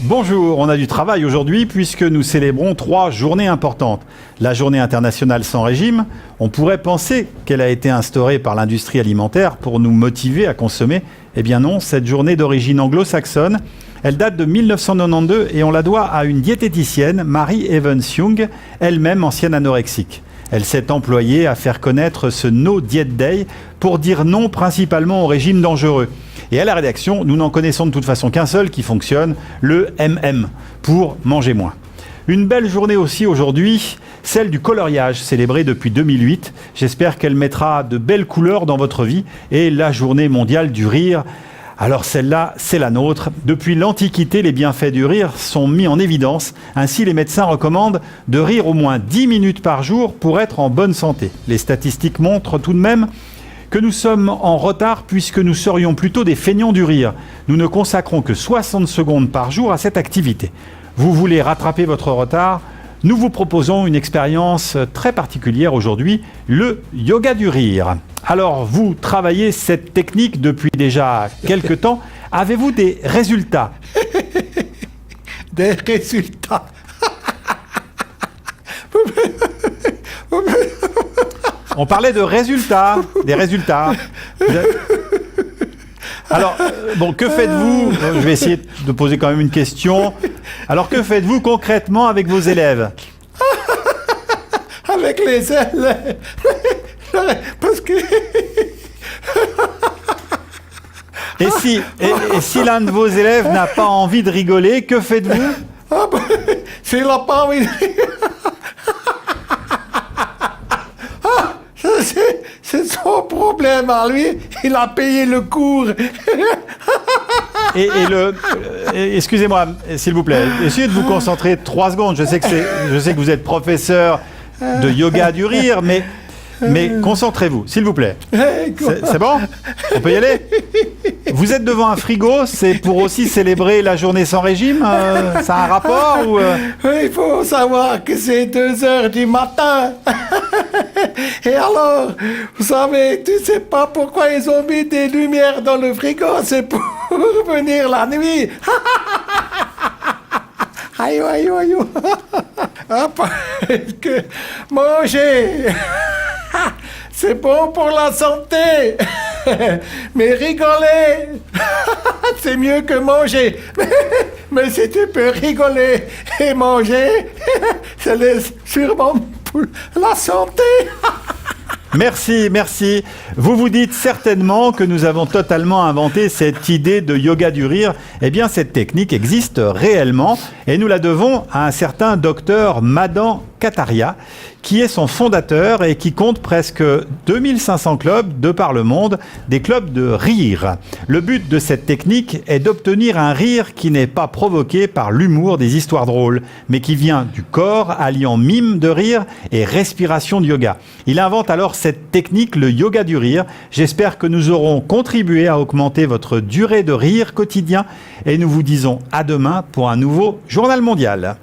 Bonjour, on a du travail aujourd'hui puisque nous célébrons 3 journées importantes. La journée internationale sans régime, on pourrait penser qu'elle a été instaurée par l'industrie alimentaire pour nous motiver à consommer. Eh bien non, cette journée d'origine anglo-saxonne, elle date de 1992 et on la doit à une diététicienne, Mary Evans Young, elle-même ancienne anorexique. Elle s'est employée à faire connaître ce No Diet Day pour dire non principalement au régime dangereux. Et à la rédaction, nous n'en connaissons de toute façon qu'un seul qui fonctionne, le MM, pour manger moins. Une belle journée aussi aujourd'hui, celle du coloriage, célébrée depuis 2008. J'espère qu'elle mettra de belles couleurs dans votre vie. Et la journée mondiale du rire, alors celle-là, c'est la nôtre. Depuis l'Antiquité, les bienfaits du rire sont mis en évidence. Ainsi, les médecins recommandent de rire au moins 10 minutes par jour pour être en bonne santé. Les statistiques montrent tout de même que nous sommes en retard puisque nous serions plutôt des feignants du rire. Nous ne consacrons que 60 secondes par jour à cette activité. Vous voulez rattraper votre retard ? Nous vous proposons une expérience très particulière aujourd'hui, le yoga du rire. Alors, vous travaillez cette technique depuis déjà quelques temps. Avez-vous des résultats ? Des résultats. On parlait de résultats, des résultats. Alors, bon, que faites-vous ? Je vais essayer de poser quand même une question. Alors, que faites-vous concrètement avec vos élèves ? Avec les élèves. Parce que... Et si l'un de vos élèves n'a pas envie de rigoler, que faites-vous ? Ah ben, s'il n'a pas envie de... C'est son problème à lui. Il a payé le cours. Excusez-moi, s'il vous plaît, essayez de vous concentrer 3 secondes. Je sais que vous êtes professeur de yoga du rire, mais concentrez-vous, s'il vous plaît. C'est bon ? On peut y aller ? Vous êtes devant un frigo, c'est pour aussi célébrer la journée sans régime ? Ça a un rapport ou Il faut savoir que c'est 2h du matin. Et alors, vous savez, tu sais pas pourquoi ils ont mis des lumières dans le frigo, c'est pour venir la nuit. Aïe, aïe, aïe. Ah, parce que manger, c'est bon pour la santé. Mais rigoler, c'est mieux que manger. Mais si tu peux rigoler et manger, ça laisse sûrement pour la santé. Merci, merci. Vous vous dites certainement que nous avons totalement inventé cette idée de yoga du rire. Eh bien, cette technique existe réellement et nous la devons à un certain docteur Madan Kataria, qui est son fondateur et qui compte presque 2500 clubs de par le monde, des clubs de rire. Le but de cette technique est d'obtenir un rire qui n'est pas provoqué par l'humour des histoires drôles, mais qui vient du corps, alliant mime de rire et respiration de yoga. Il invente alors cette technique, le yoga du rire. J'espère que nous aurons contribué à augmenter votre durée de rire quotidien et nous vous disons à demain pour un nouveau Journal Mondial.